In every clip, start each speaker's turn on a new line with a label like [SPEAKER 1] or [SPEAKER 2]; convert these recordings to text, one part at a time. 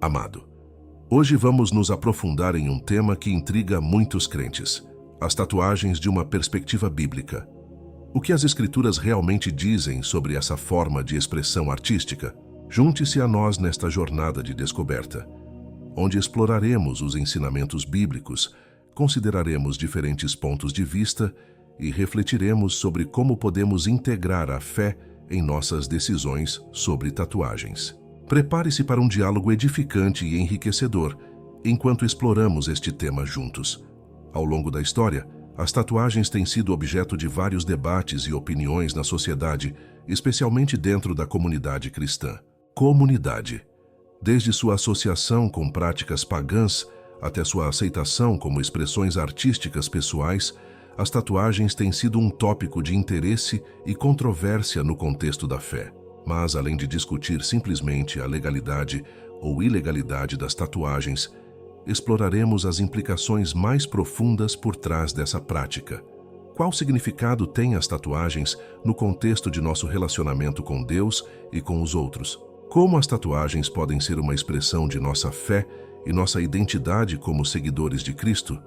[SPEAKER 1] Amado, hoje vamos nos aprofundar em um tema que intriga muitos crentes: as tatuagens de uma perspectiva bíblica. O que as Escrituras realmente dizem sobre essa forma de expressão artística? Junte-se a nós nesta jornada de descoberta, onde exploraremos os ensinamentos bíblicos, consideraremos diferentes pontos de vista e refletiremos sobre como podemos integrar a fé em nossas decisões sobre tatuagens. Prepare-se para um diálogo edificante e enriquecedor enquanto exploramos este tema juntos. Ao longo da história, as tatuagens têm sido objeto de vários debates e opiniões na sociedade, especialmente dentro da comunidade cristã. Comunidade. Desde sua associação com práticas pagãs até sua aceitação como expressões artísticas pessoais, as tatuagens têm sido um tópico de interesse e controvérsia no contexto da fé. Mas, além de discutir simplesmente a legalidade ou ilegalidade das tatuagens, exploraremos as implicações mais profundas por trás dessa prática. Qual significado têm as tatuagens no contexto de nosso relacionamento com Deus e com os outros? Como as tatuagens podem ser uma expressão de nossa fé e nossa identidade como seguidores de Cristo?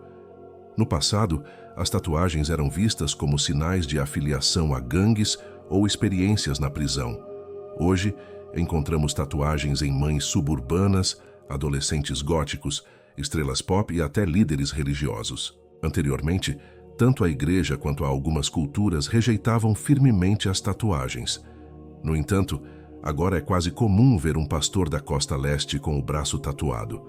[SPEAKER 1] No passado, as tatuagens eram vistas como sinais de afiliação a gangues ou experiências na prisão. Hoje, encontramos tatuagens em mães suburbanas, adolescentes góticos, estrelas pop e até líderes religiosos. Anteriormente, tanto a igreja quanto algumas culturas rejeitavam firmemente as tatuagens. No entanto, agora é quase comum ver um pastor da costa leste com o braço tatuado.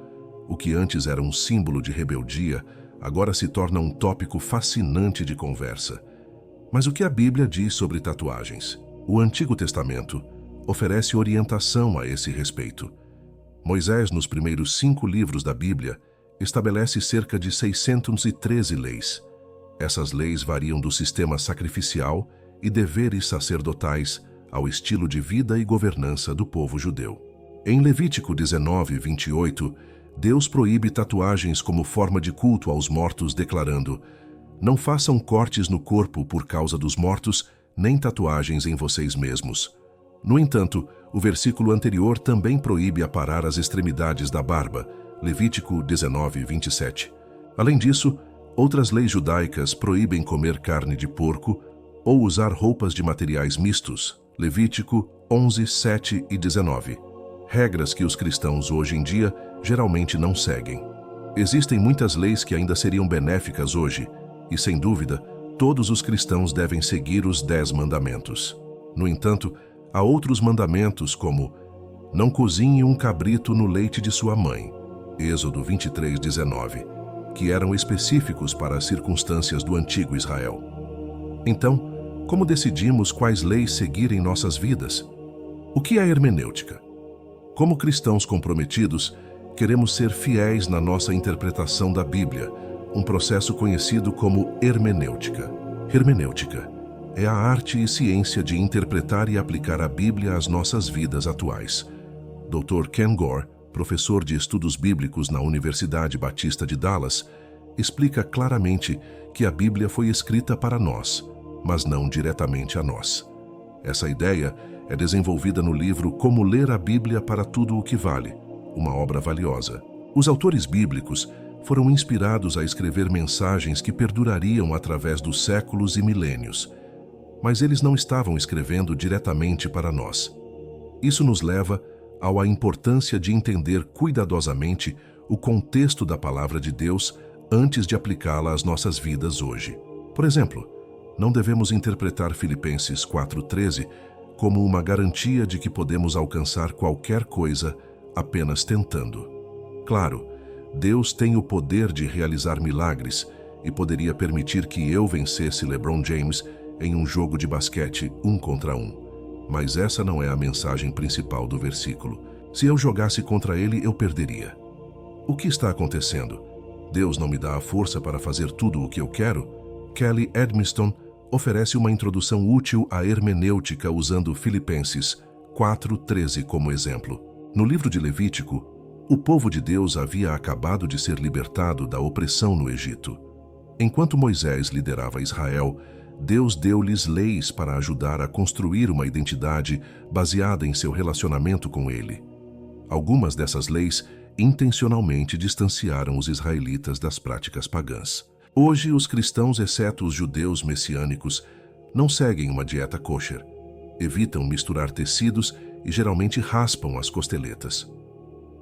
[SPEAKER 1] O que antes era um símbolo de rebeldia, agora se torna um tópico fascinante de conversa. Mas o que a Bíblia diz sobre tatuagens? O Antigo Testamento oferece orientação a esse respeito. Moisés, nos primeiros 5 livros da Bíblia, estabelece cerca de 613 leis. Essas leis variam do sistema sacrificial e deveres sacerdotais ao estilo de vida e governança do povo judeu. Em Levítico 19:28, Deus proíbe tatuagens como forma de culto aos mortos, declarando: "Não façam cortes no corpo por causa dos mortos, nem tatuagens em vocês mesmos." No entanto, o versículo anterior também proíbe aparar as extremidades da barba, Levítico 19:27. Além disso, outras leis judaicas proíbem comer carne de porco ou usar roupas de materiais mistos, Levítico 11:7 e 19. Regras que os cristãos hoje em dia geralmente não seguem. Existem muitas leis que ainda seriam benéficas hoje, e sem dúvida, todos os cristãos devem seguir os 10 mandamentos. No entanto, há outros mandamentos como: não cozinhe um cabrito no leite de sua mãe, Êxodo 23:19, que eram específicos para as circunstâncias do antigo Israel. Então, como decidimos quais leis seguir em nossas vidas? O que é hermenêutica? Como cristãos comprometidos, queremos ser fiéis na nossa interpretação da Bíblia, um processo conhecido como hermenêutica. Hermenêutica é a arte e ciência de interpretar e aplicar a Bíblia às nossas vidas atuais. Dr. Ken Gore, professor de estudos bíblicos na Universidade Batista de Dallas, explica claramente que a Bíblia foi escrita para nós, mas não diretamente a nós. Essa ideia é desenvolvida no livro Como Ler a Bíblia para Tudo o que Vale, uma obra valiosa. Os autores bíblicos foram inspirados a escrever mensagens que perdurariam através dos séculos e milênios, mas eles não estavam escrevendo diretamente para nós. Isso nos leva à importância de entender cuidadosamente o contexto da palavra de Deus antes de aplicá-la às nossas vidas hoje. Por exemplo, não devemos interpretar Filipenses 4:13 como uma garantia de que podemos alcançar qualquer coisa apenas tentando. Claro, Deus tem o poder de realizar milagres e poderia permitir que eu vencesse LeBron James em um jogo de basquete 1 contra 1. Mas essa não é a mensagem principal do versículo. Se eu jogasse contra ele, eu perderia. O que está acontecendo? Deus não me dá a força para fazer tudo o que eu quero? Kelly Edmiston oferece uma introdução útil à hermenêutica usando Filipenses 4:13 como exemplo. No livro de Levítico, o povo de Deus havia acabado de ser libertado da opressão no Egito. Enquanto Moisés liderava Israel, Deus deu-lhes leis para ajudar a construir uma identidade baseada em seu relacionamento com ele. Algumas dessas leis intencionalmente distanciaram os israelitas das práticas pagãs. Hoje, os cristãos, exceto os judeus messiânicos, não seguem uma dieta kosher. Evitam misturar tecidos e geralmente raspam as costeletas.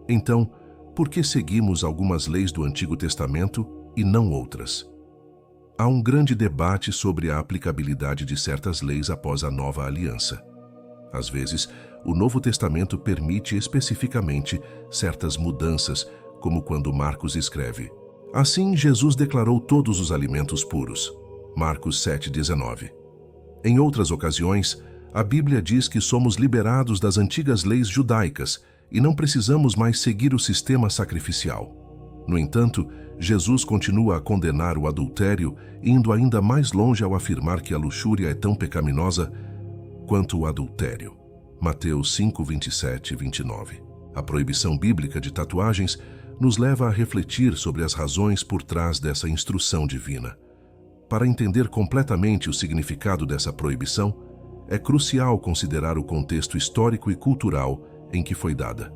[SPEAKER 1] Então, por que seguimos algumas leis do Antigo Testamento e não outras? Há um grande debate sobre a aplicabilidade de certas leis após a Nova Aliança. Às vezes, o Novo Testamento permite especificamente certas mudanças, como quando Marcos escreve: "Assim, Jesus declarou todos os alimentos puros." Marcos 7,19. Em outras ocasiões, a Bíblia diz que somos liberados das antigas leis judaicas e não precisamos mais seguir o sistema sacrificial. No entanto, Jesus continua a condenar o adultério, indo ainda mais longe ao afirmar que a luxúria é tão pecaminosa quanto o adultério. Mateus 5, 27 e 29. A proibição bíblica de tatuagens nos leva a refletir sobre as razões por trás dessa instrução divina. Para entender completamente o significado dessa proibição, é crucial considerar o contexto histórico e cultural em que foi dada.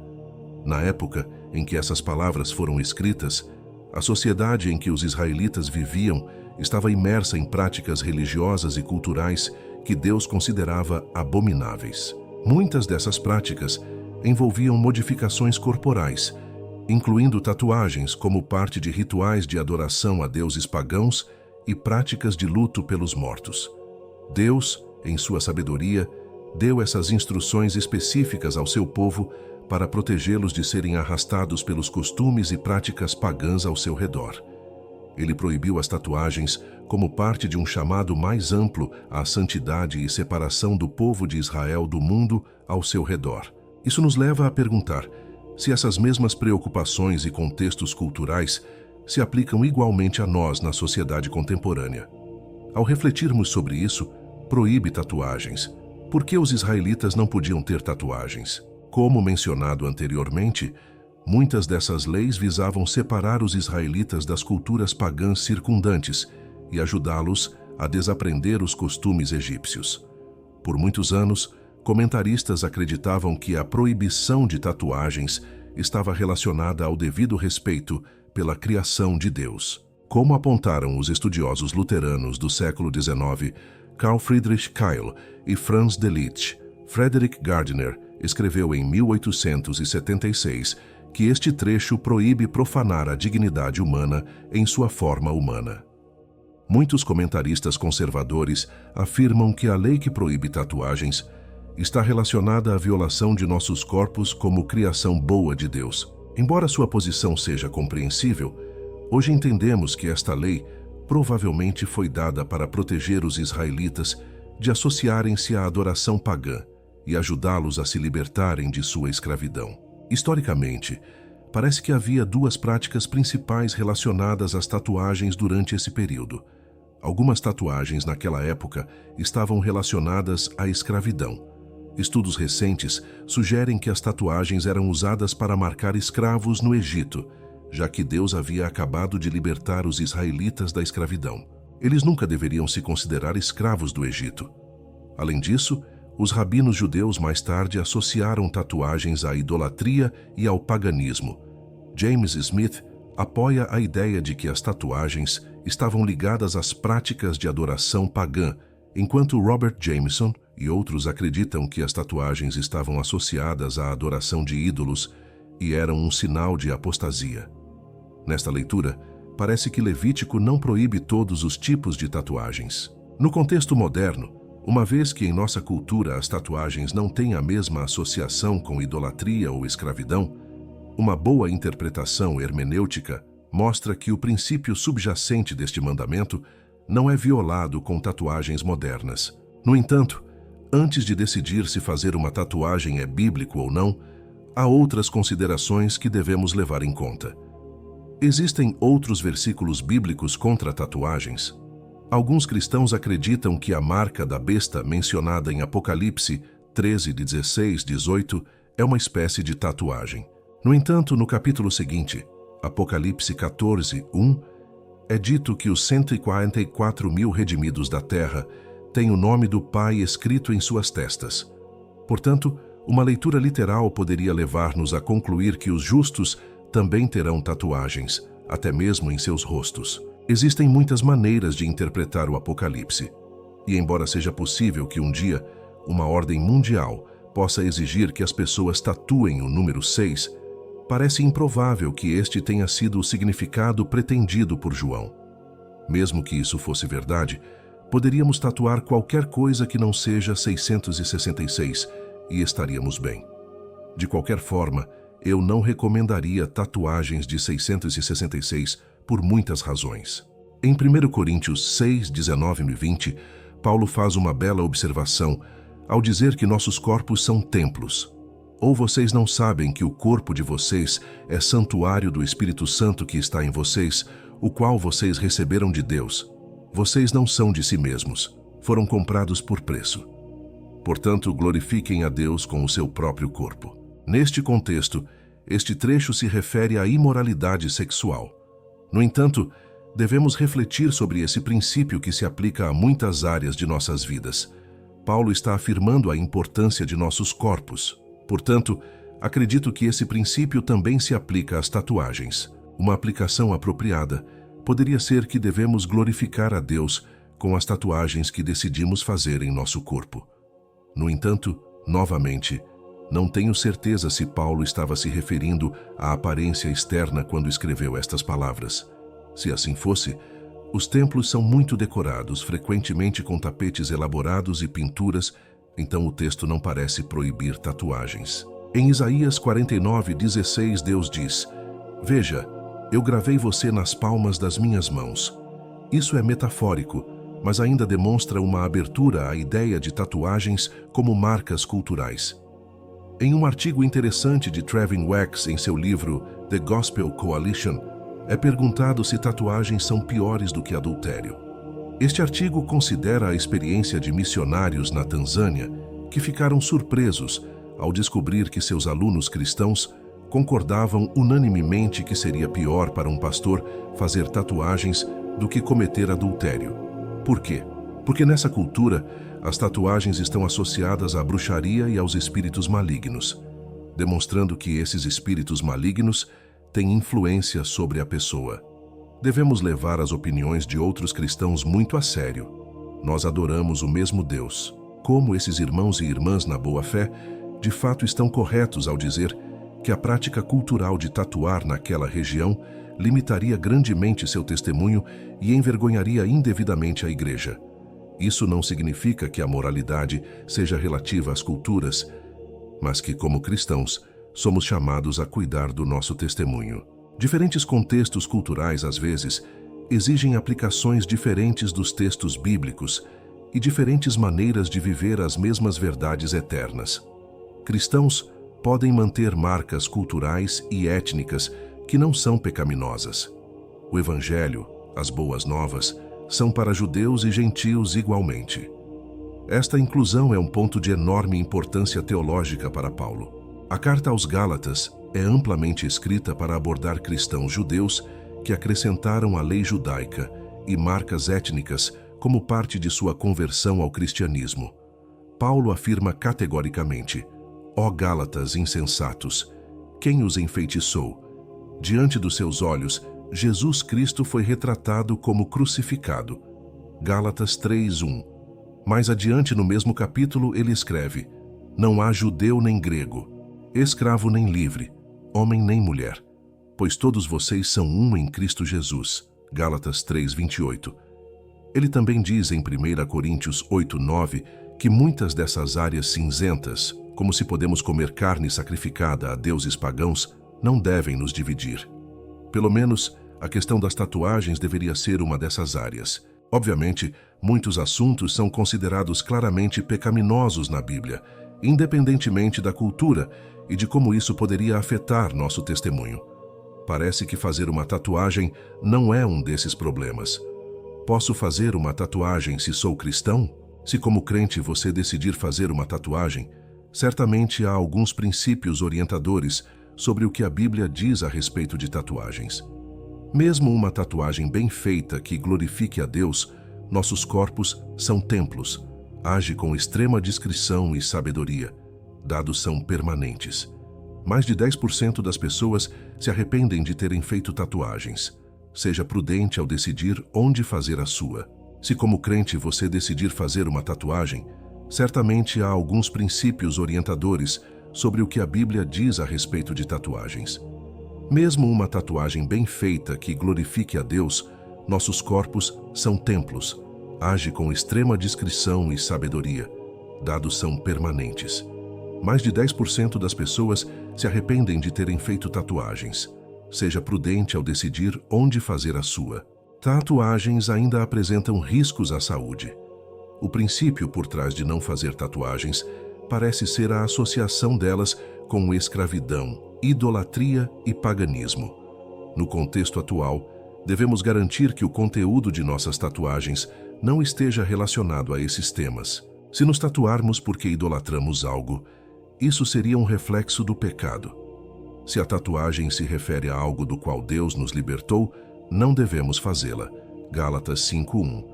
[SPEAKER 1] Na época em que essas palavras foram escritas, a sociedade em que os israelitas viviam estava imersa em práticas religiosas e culturais que Deus considerava abomináveis. Muitas dessas práticas envolviam modificações corporais, incluindo tatuagens como parte de rituais de adoração a deuses pagãos e práticas de luto pelos mortos. Deus, em sua sabedoria, deu essas instruções específicas ao seu povo para protegê-los de serem arrastados pelos costumes e práticas pagãs ao seu redor. Ele proibiu as tatuagens como parte de um chamado mais amplo à santidade e separação do povo de Israel do mundo ao seu redor. Isso nos leva a perguntar se essas mesmas preocupações e contextos culturais se aplicam igualmente a nós na sociedade contemporânea. Ao refletirmos sobre isso, proíbe tatuagens. Por que os israelitas não podiam ter tatuagens? Como mencionado anteriormente, muitas dessas leis visavam separar os israelitas das culturas pagãs circundantes e ajudá-los a desaprender os costumes egípcios. Por muitos anos, comentaristas acreditavam que a proibição de tatuagens estava relacionada ao devido respeito pela criação de Deus. Como apontaram os estudiosos luteranos do século XIX, Carl Friedrich Keil e Franz Delitzsch, Frederick Gardner escreveu em 1876 que este trecho proíbe profanar a dignidade humana em sua forma humana. Muitos comentaristas conservadores afirmam que a lei que proíbe tatuagens está relacionada à violação de nossos corpos como criação boa de Deus. Embora sua posição seja compreensível, hoje entendemos que esta lei provavelmente foi dada para proteger os israelitas de associarem-se à adoração pagã e ajudá-los a se libertarem de sua escravidão. Historicamente, parece que havia duas práticas principais relacionadas às tatuagens durante esse período. Algumas tatuagens naquela época estavam relacionadas à escravidão. Estudos recentes sugerem que as tatuagens eram usadas para marcar escravos no Egito, já que Deus havia acabado de libertar os israelitas da escravidão. Eles nunca deveriam se considerar escravos do Egito. Além disso, os rabinos judeus mais tarde associaram tatuagens à idolatria e ao paganismo. James Smith apoia a ideia de que as tatuagens estavam ligadas às práticas de adoração pagã, enquanto Robert Jameson e outros acreditam que as tatuagens estavam associadas à adoração de ídolos e eram um sinal de apostasia. Nesta leitura, parece que Levítico não proíbe todos os tipos de tatuagens. No contexto moderno, uma vez que em nossa cultura as tatuagens não têm a mesma associação com idolatria ou escravidão, uma boa interpretação hermenêutica mostra que o princípio subjacente deste mandamento não é violado com tatuagens modernas. No entanto, antes de decidir se fazer uma tatuagem é bíblico ou não, há outras considerações que devemos levar em conta. Existem outros versículos bíblicos contra tatuagens. Alguns cristãos acreditam que a marca da besta mencionada em Apocalipse 13, 16, 18 é uma espécie de tatuagem. No entanto, no capítulo seguinte, Apocalipse 14, 1, é dito que os 144.000 redimidos da terra têm o nome do Pai escrito em suas testas. Portanto, Uma leitura literal poderia levar-nos a concluir que os justos também terão tatuagens, até mesmo em seus rostos. Existem muitas maneiras de interpretar o Apocalipse. E embora seja possível que um dia uma ordem mundial possa exigir que as pessoas tatuem o número 6, parece improvável que este tenha sido o significado pretendido por João. Mesmo que isso fosse verdade, poderíamos tatuar qualquer coisa que não seja 666 e estaríamos bem. De qualquer forma, eu não recomendaria tatuagens de 666 por muitas razões. Em 1 Coríntios 6, 19 e 20, Paulo faz uma bela observação ao dizer que nossos corpos são templos. Ou vocês não sabem que o corpo de vocês é santuário do Espírito Santo que está em vocês, o qual vocês receberam de Deus? Vocês não são de si mesmos, foram comprados por preço. Portanto, glorifiquem a Deus com o seu próprio corpo. Neste contexto, este trecho se refere à imoralidade sexual. No entanto, devemos refletir sobre esse princípio que se aplica a muitas áreas de nossas vidas. Paulo está afirmando a importância de nossos corpos. Portanto, acredito que esse princípio também se aplica às tatuagens. Uma aplicação apropriada poderia ser que devemos glorificar a Deus com as tatuagens que decidimos fazer em nosso corpo. No entanto, novamente, não tenho certeza se Paulo estava se referindo à aparência externa quando escreveu estas palavras. Se assim fosse, os templos são muito decorados, frequentemente com tapetes elaborados e pinturas, então o texto não parece proibir tatuagens. Em Isaías 49:16, Deus diz: "Veja, eu gravei você nas palmas das minhas mãos." Isso é metafórico, mas ainda demonstra uma abertura à ideia de tatuagens como marcas culturais. Em um artigo interessante de Trevin Wax em seu livro The Gospel Coalition, é perguntado se tatuagens são piores do que adultério. Este artigo considera a experiência de missionários na Tanzânia que ficaram surpresos ao descobrir que seus alunos cristãos concordavam unanimemente que seria pior para um pastor fazer tatuagens do que cometer adultério. Por quê? Porque nessa cultura, as tatuagens estão associadas à bruxaria e aos espíritos malignos, demonstrando que esses espíritos malignos têm influência sobre a pessoa. Devemos levar as opiniões de outros cristãos muito a sério. Nós adoramos o mesmo Deus. Como esses irmãos e irmãs na boa-fé, de fato estão corretos ao dizer que a prática cultural de tatuar naquela região limitaria grandemente seu testemunho e envergonharia indevidamente a igreja. Isso não significa que a moralidade seja relativa às culturas, mas que, como cristãos, somos chamados a cuidar do nosso testemunho. Diferentes contextos culturais, às vezes, exigem aplicações diferentes dos textos bíblicos e diferentes maneiras de viver as mesmas verdades eternas. Cristãos podem manter marcas culturais e étnicas que não são pecaminosas. O Evangelho, as boas novas, são para judeus e gentios igualmente. Esta inclusão é um ponto de enorme importância teológica para Paulo. A carta aos Gálatas é amplamente escrita para abordar cristãos judeus que acrescentaram a lei judaica e marcas étnicas como parte de sua conversão ao cristianismo. Paulo afirma categoricamente: "Ó Gálatas insensatos, quem os enfeitiçou? Diante dos seus olhos, Jesus Cristo foi retratado como crucificado." Gálatas 3:1. Mais adiante no mesmo capítulo ele escreve: "Não há judeu nem grego, escravo nem livre, homem nem mulher, pois todos vocês são um em Cristo Jesus." Gálatas 3:28. Ele também diz em 1 Coríntios 8:9 que muitas dessas áreas cinzentas, como se podemos comer carne sacrificada a deuses pagãos, não devem nos dividir. Pelo menos, a questão das tatuagens deveria ser uma dessas áreas. Obviamente, muitos assuntos são considerados claramente pecaminosos na Bíblia, independentemente da cultura e de como isso poderia afetar nosso testemunho. Parece que fazer uma tatuagem não é um desses problemas. Posso fazer uma tatuagem se sou cristão? Se como crente você decidir fazer uma tatuagem, certamente há alguns princípios orientadores sobre o que a Bíblia diz a respeito de tatuagens. Mesmo uma tatuagem bem feita que glorifique a Deus, nossos corpos são templos. Age com extrema discrição e sabedoria. Dados são permanentes. Mais de 10% das pessoas se arrependem de terem feito tatuagens. Seja prudente ao decidir onde fazer a sua. Se como crente você decidir fazer uma tatuagem, certamente há alguns princípios orientadores sobre o que a Bíblia diz a respeito de tatuagens. Mesmo uma tatuagem bem feita que glorifique a Deus, nossos corpos são templos. Age com extrema discrição e sabedoria. Dados são permanentes. Mais de 10% das pessoas se arrependem de terem feito tatuagens. Seja prudente ao decidir onde fazer a sua. Tatuagens ainda apresentam riscos à saúde. O princípio por trás de não fazer tatuagens parece ser a associação delas com escravidão, idolatria e paganismo. No contexto atual, devemos garantir que o conteúdo de nossas tatuagens não esteja relacionado a esses temas. Se nos tatuarmos porque idolatramos algo, isso seria um reflexo do pecado. Se a tatuagem se refere a algo do qual Deus nos libertou, não devemos fazê-la. Gálatas 5:1.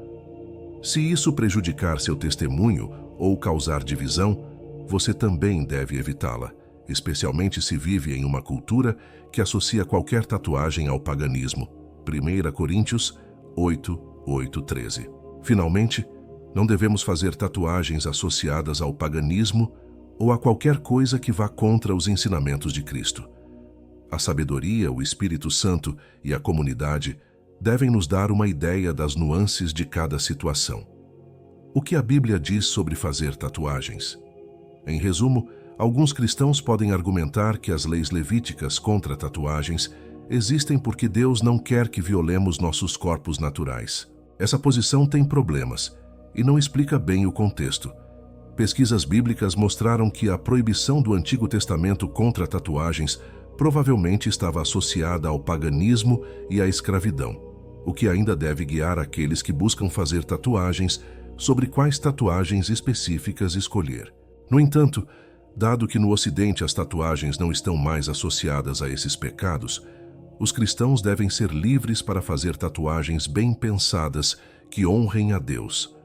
[SPEAKER 1] Se isso prejudicar seu testemunho ou causar divisão, você também deve evitá-la, especialmente se vive em uma cultura que associa qualquer tatuagem ao paganismo. 1 Coríntios 8:13. Finalmente, não devemos fazer tatuagens associadas ao paganismo ou a qualquer coisa que vá contra os ensinamentos de Cristo. A sabedoria, o Espírito Santo e a comunidade devem nos dar uma ideia das nuances de cada situação. O que a Bíblia diz sobre fazer tatuagens? Em resumo, alguns cristãos podem argumentar que as leis levíticas contra tatuagens existem porque Deus não quer que violemos nossos corpos naturais. Essa posição tem problemas e não explica bem o contexto. Pesquisas bíblicas mostraram que a proibição do Antigo Testamento contra tatuagens provavelmente estava associada ao paganismo e à escravidão, o que ainda deve guiar aqueles que buscam fazer tatuagens sobre quais tatuagens específicas escolher. No entanto, dado que no Ocidente as tatuagens não estão mais associadas a esses pecados, os cristãos devem ser livres para fazer tatuagens bem pensadas que honrem a Deus.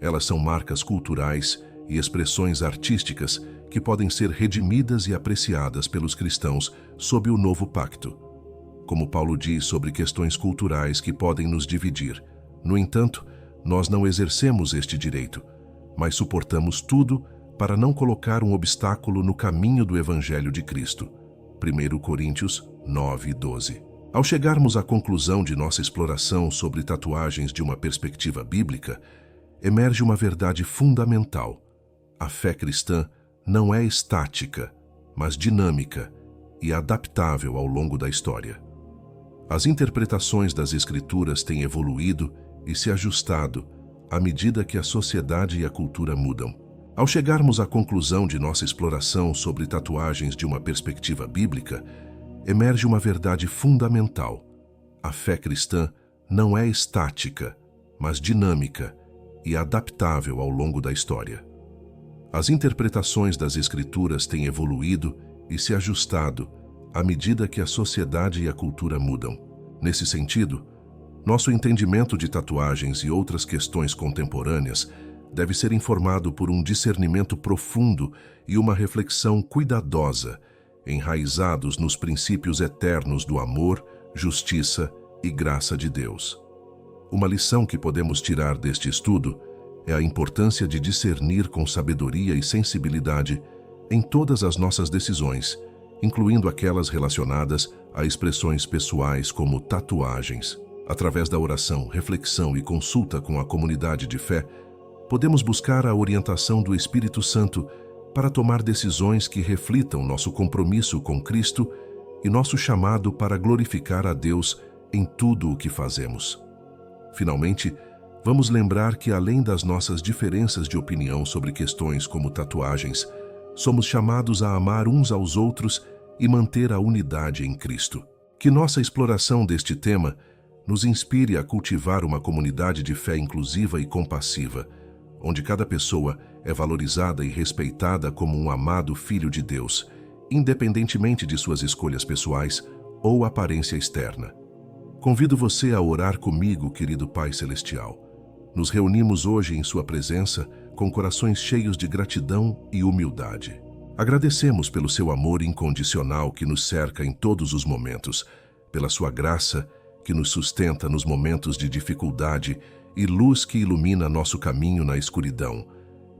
[SPEAKER 1] Elas são marcas culturais e expressões artísticas que podem ser redimidas e apreciadas pelos cristãos sob o novo pacto. Como Paulo diz sobre questões culturais que podem nos dividir. No entanto, nós não exercemos este direito, mas suportamos tudo para não colocar um obstáculo no caminho do Evangelho de Cristo. 1 Coríntios 9:12. Ao chegarmos à conclusão de nossa exploração sobre tatuagens de uma perspectiva bíblica, emerge uma verdade fundamental. A fé cristã não é estática, mas dinâmica e adaptável ao longo da história. As interpretações das Escrituras têm evoluído e se ajustado à medida que a sociedade e a cultura mudam. Ao chegarmos à conclusão de nossa exploração sobre tatuagens de uma perspectiva bíblica, emerge uma verdade fundamental. A fé cristã não é estática, mas dinâmica e adaptável ao longo da história. As interpretações das Escrituras têm evoluído e se ajustado à medida que a sociedade e a cultura mudam. Nesse sentido, nosso entendimento de tatuagens e outras questões contemporâneas deve ser informado por um discernimento profundo e uma reflexão cuidadosa, enraizados nos princípios eternos do amor, justiça e graça de Deus. Uma lição que podemos tirar deste estudo é a importância de discernir com sabedoria e sensibilidade em todas as nossas decisões, incluindo aquelas relacionadas a expressões pessoais como tatuagens. Através da oração, reflexão e consulta com a comunidade de fé, podemos buscar a orientação do Espírito Santo para tomar decisões que reflitam nosso compromisso com Cristo e nosso chamado para glorificar a Deus em tudo o que fazemos. Finalmente, vamos lembrar que além das nossas diferenças de opinião sobre questões como tatuagens, somos chamados a amar uns aos outros e manter a unidade em Cristo. Que nossa exploração deste tema nos inspire a cultivar uma comunidade de fé inclusiva e compassiva, onde cada pessoa é valorizada e respeitada como um amado filho de Deus, independentemente de suas escolhas pessoais ou aparência externa. Convido você a orar comigo, querido Pai Celestial. Nos reunimos hoje em Sua presença com corações cheios de gratidão e humildade. Agradecemos pelo seu amor incondicional que nos cerca em todos os momentos, pela sua graça que nos sustenta nos momentos de dificuldade e luz que ilumina nosso caminho na escuridão.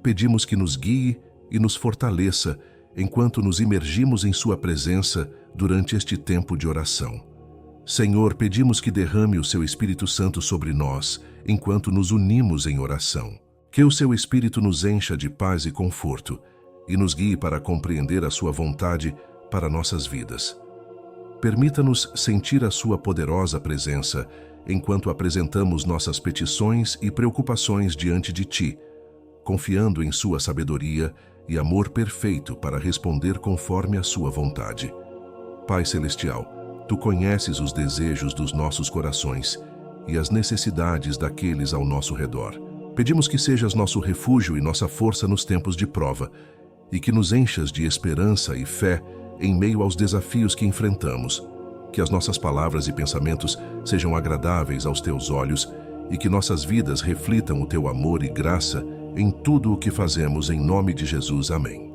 [SPEAKER 1] Pedimos que nos guie e nos fortaleça enquanto nos imergimos em sua presença durante este tempo de oração. Senhor, pedimos que derrame o seu Espírito Santo sobre nós enquanto nos unimos em oração. Que o seu Espírito nos encha de paz e conforto e nos guie para compreender a sua vontade para nossas vidas. Permita-nos sentir a sua poderosa presença enquanto apresentamos nossas petições e preocupações diante de ti, confiando em sua sabedoria e amor perfeito para responder conforme a sua vontade. Pai Celestial, tu conheces os desejos dos nossos corações e as necessidades daqueles ao nosso redor. Pedimos que sejas nosso refúgio e nossa força nos tempos de prova e que nos enchas de esperança e fé em meio aos desafios que enfrentamos. Que as nossas palavras e pensamentos sejam agradáveis aos teus olhos e que nossas vidas reflitam o teu amor e graça em tudo o que fazemos em nome de Jesus. Amém.